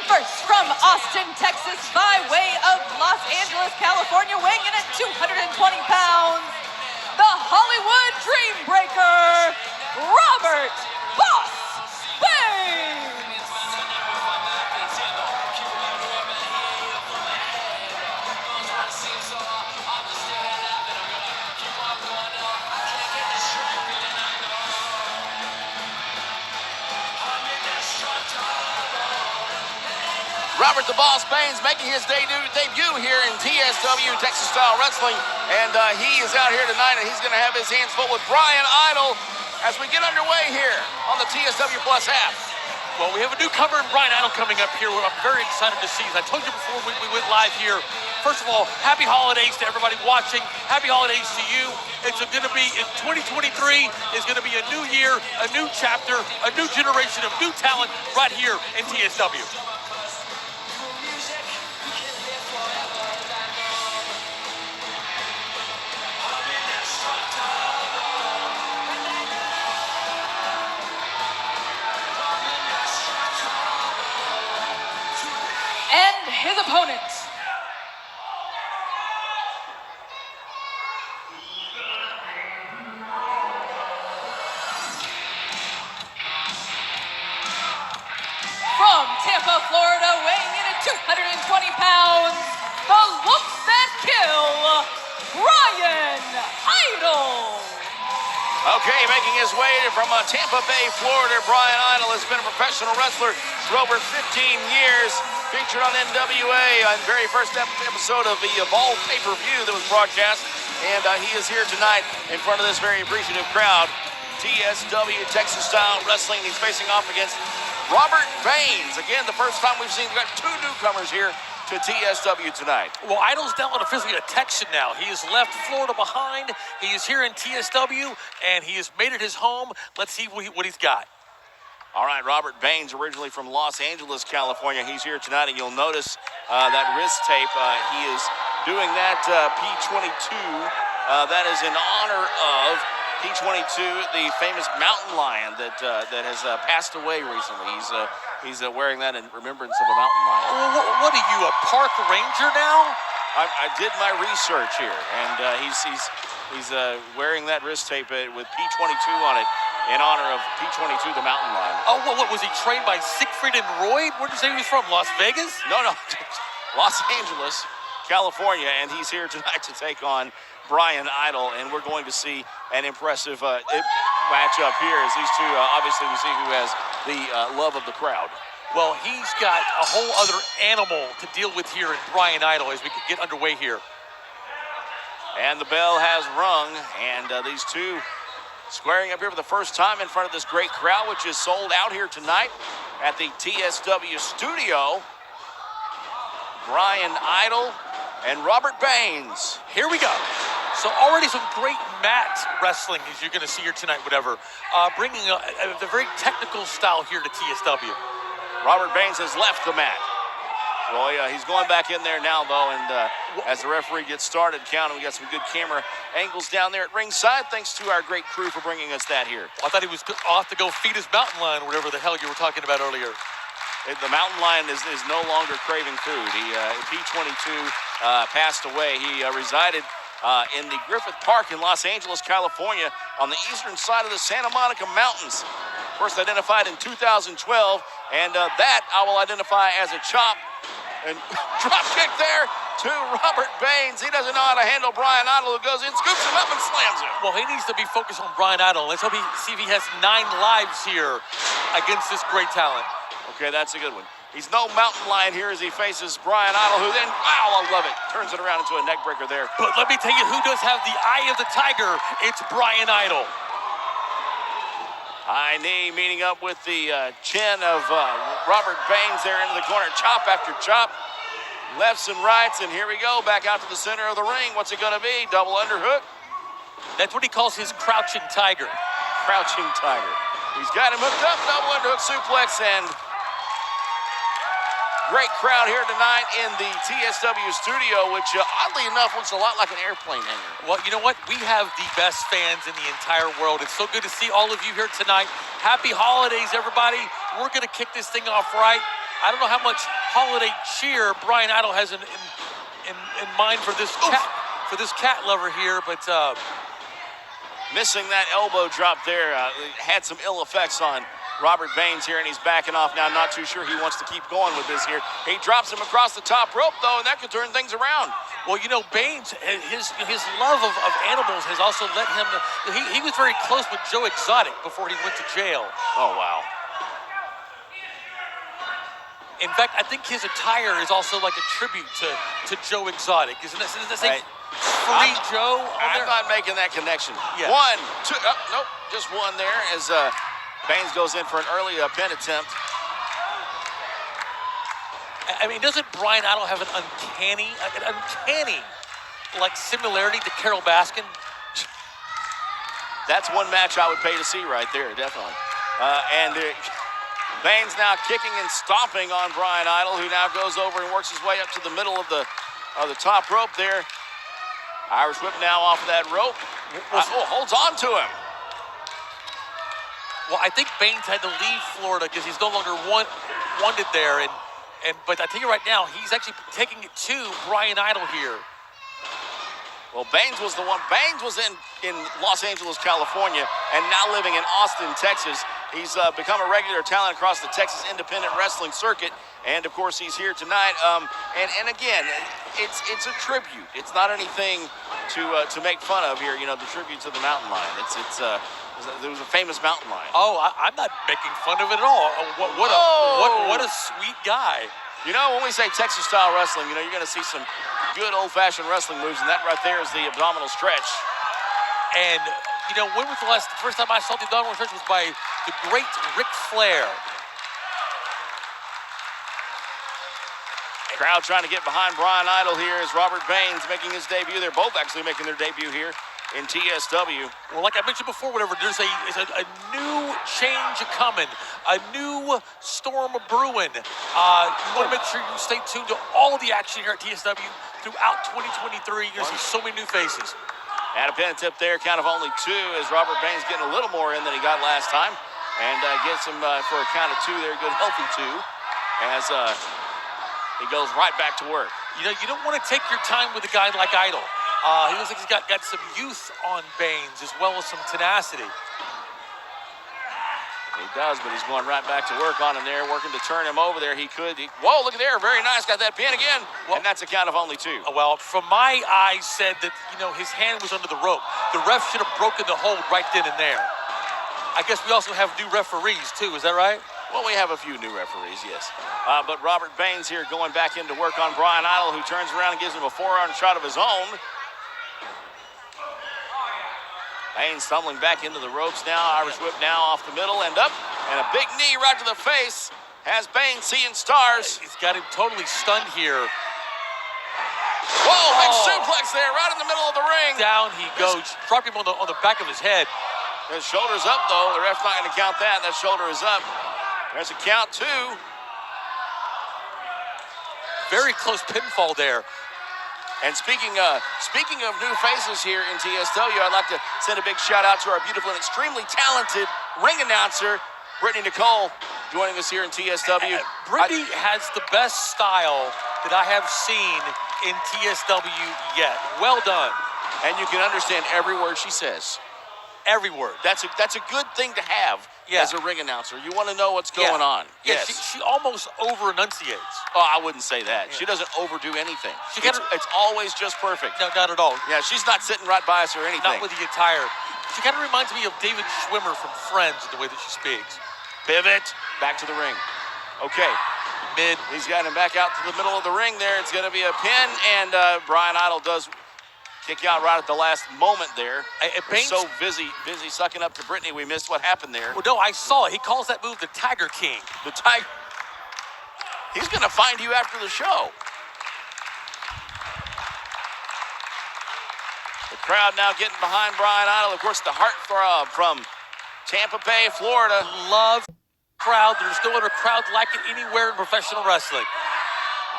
First from Austin, Texas, by way of Los Angeles, California, weighing in at 220 pounds, the Hollywood Dreambreaker, Robert Boss Baines. Robert the Boss Baines making his debut here in TSW, Texas Style Wrestling, and he is out here tonight, and he's going to have his hands full with Bryon Idol as we get underway here on the TSW Plus app. Well, we have a newcomer in Bryon Idol coming up here. I'm very excited to see. As I told you before we went live here, first of all, happy holidays to everybody watching. Happy holidays to you. It's going to be, in 2023 is going to be a new year, a new chapter, a new generation of new talent right here in TSW. And his opponent, from Tampa, Florida, weighing in at 220 pounds, the looks that kill, Bryon Idol. Okay, making his way from Tampa Bay, Florida, Bryon Idol has been a professional wrestler for over 15 years. Featured on NWA on the very first episode of the Evolve pay-per-view that was broadcast. And he is here tonight in front of this very appreciative crowd. TSW, Texas Style Wrestling. He's facing off against Robert Baines. Again, the first time we've got two newcomers here to TSW tonight. Well, Idol's down on officially a Texan now. He has left Florida behind. He is here in TSW, and he has made it his home. Let's see what he's got. All right, Robert Baines, originally from Los Angeles, California. He's here tonight, and you'll notice that wrist tape. He is doing that P22. That is in honor of P22, the famous mountain lion that has passed away recently. He's wearing that in remembrance of a mountain lion. What are you, a park ranger now? I did my research here, and he's wearing that wrist tape with P22 on it, in honor of P22, the mountain lion. Oh, what was he trained by Siegfried and Roy? Where did you say he was from, Las Vegas? No, Los Angeles, California, and he's here tonight to take on Bryon Idol, and we're going to see an impressive matchup here as these two, obviously we see who has the love of the crowd. Well, he's got a whole other animal to deal with here in Bryon Idol as we get underway here. And the bell has rung, and these two squaring up here for the first time in front of this great crowd, which is sold out here tonight at the TSW studio. Bryon Idol and Robert Baines. Here we go. So already some great mat wrestling as you're going to see here tonight, whatever. Bringing the very technical style here to TSW. Robert Baines has left the mat. Well, yeah, he's going back in there now, though, and as the referee gets started counting, we got some good camera angles down there at ringside, thanks to our great crew for bringing us that here. I thought he was off to go feed his mountain lion, whatever the hell you were talking about earlier. The mountain lion is no longer craving food. P22 passed away. He resided in the Griffith Park in Los Angeles, California, on the eastern side of the Santa Monica Mountains. First identified in 2012, and that I will identify as a chop. And drop kick there to Robert Baines. He doesn't know how to handle Bryon Idol, who goes in, scoops him up, and slams him. Well, he needs to be focused on Bryon Idol. Let's hope see if he has 9 lives here against this great talent. Okay, that's a good one. He's no mountain lion here as he faces Bryon Idol, who then, wow, I love it, turns it around into a neck breaker there. But let me tell you who does have the eye of the tiger. It's Bryon Idol. High knee meeting up with the chin of Robert Baines there into the corner. Chop after chop. Lefts and rights, and here we go. Back out to the center of the ring. What's it going to be? Double underhook? That's what he calls his crouching tiger. Crouching tiger. He's got him hooked up. Double underhook suplex, and great crowd here tonight in the TSW studio, which oddly enough looks a lot like an airplane hangar. Well, you know what? We have the best fans in the entire world. It's so good to see all of you here tonight. Happy holidays, everybody. We're going to kick this thing off right. I don't know how much holiday cheer Bryon Idol has in mind for this cat lover here, but missing that elbow drop there had some ill effects on Robert Baines here, and he's backing off now. Not too sure he wants to keep going with this here. He drops him across the top rope, though, and that could turn things around. Well, you know, Baines, his love of animals has also let him. He was very close with Joe Exotic before he went to jail. Oh, wow. In fact, I think his attire is also like a tribute to Joe Exotic. Isn't that say Free Joe on there? I'm not making that connection. Yeah. 1, 2, nope, just one there as Baines goes in for an early pin attempt. I mean, doesn't Bryon Idol have an uncanny like similarity to Carol Baskin? That's one match I would pay to see right there, definitely. Baines now kicking and stomping on Bryon Idol, who now goes over and works his way up to the middle of the top rope there. Irish whip now off of that rope. Holds on to him. Well, I think Baines had to leave Florida because he's no longer wanted there, but I tell you right now, he's actually taking it to Bryon Idol here. Well, Baines was the one. Baines was in Los Angeles, California, and now living in Austin, Texas. He's become a regular talent across the Texas independent wrestling circuit, and of course, he's here tonight. And again, it's a tribute. It's not anything to make fun of here. You know, the tribute to the mountain lion. There was a famous mountain lion. Oh, I'm not making fun of it at all. What a sweet guy. You know, when we say Texas style wrestling, you know, you're going to see some good old-fashioned wrestling moves, and that right there is the abdominal stretch. And, you know, when was the first time I saw the abdominal stretch was by the great Ric Flair. Crowd trying to get behind Bryon Idol here as Robert Baines making his debut. They're both actually making their debut here in TSW. Well, like I mentioned before, there's a new change coming, a new storm brewing. You want to make sure you stay tuned to all of the action here at TSW throughout 2023. You're going to see so many new faces. Had a pin tip there, count of only 2, as Robert Baines getting a little more in than he got last time. And gets him for a count of 2 there, good healthy 2, as he goes right back to work. You know, you don't want to take your time with a guy like Idol. He looks like he's got some youth on Baines as well as some tenacity. He does, but he's going right back to work on him there, working to turn him over there. Whoa, look at there, very nice, got that pin again, and that's a count of only 2. Well, from my eyes said that, you know, his hand was under the rope. The ref should have broken the hold right then and there. I guess we also have new referees too, is that right? Well, we have a few new referees, yes. But Robert Baines here going back into work on Bryon Idol, who turns around and gives him a forearm shot of his own. Baines stumbling back into the ropes now. Irish whip now off the middle and up. And a big knee right to the face has Baines seeing stars. He's got him totally stunned here. Whoa, big suplex there right in the middle of the ring. Down he goes. Dropped him on the back of his head. His shoulder's up, though. The ref's not going to count that. That shoulder is up. There's a count, 2. Very close pinfall there. And speaking of new faces here in TSW, I'd like to send a big shout out to our beautiful and extremely talented ring announcer, Brittany Nicole, joining us here in TSW. Brittany has the best style that I have seen in TSW yet. Well done. And you can understand every word she says. Every word. That's a good thing to have as a ring announcer. You want to know what's going on. Yeah, yes. She almost over-enunciates. Oh, I wouldn't say that. Yeah. She doesn't overdo anything. It's always just perfect. No, not at all. Yeah, she's not sitting right by us or anything. Not with the attire. She kind of reminds me of David Schwimmer from Friends in the way that she speaks. Pivot. Back to the ring. Okay. Mid. He's got him back out to the middle of the ring there. It's going to be a pin, and Bryon Idol does kick out right at the last moment there. We're so busy sucking up to Brittany, we missed what happened there. Well, no, I saw it. He calls that move the Tiger King. The Tiger. He's going to find you after the show. The crowd now getting behind Bryon Idol. Of course, the heartthrob from Tampa Bay, Florida. Love crowd. There's no other crowd like it anywhere in professional wrestling.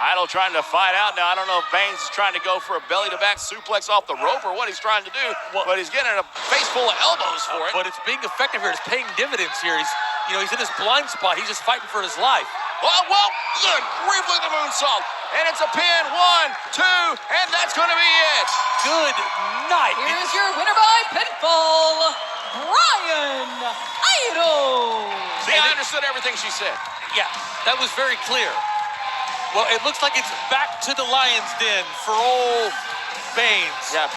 Idol trying to fight out now. I don't know if Baines is trying to go for a belly-to-back suplex off the rope or what he's trying to do, but he's getting a face full of elbows for it. But it's being effective here. It's paying dividends here. He's in his blind spot. He's just fighting for his life. Oh, well, good grief, look at the moonsault. And it's a pin, 1, 2, and that's going to be it. Good night. Here's your winner by pinfall, Bryon Idol. See, I understood everything she said. Yeah, that was very clear. Well, it looks like it's back to the Lion's Den for old Baines. Yeah.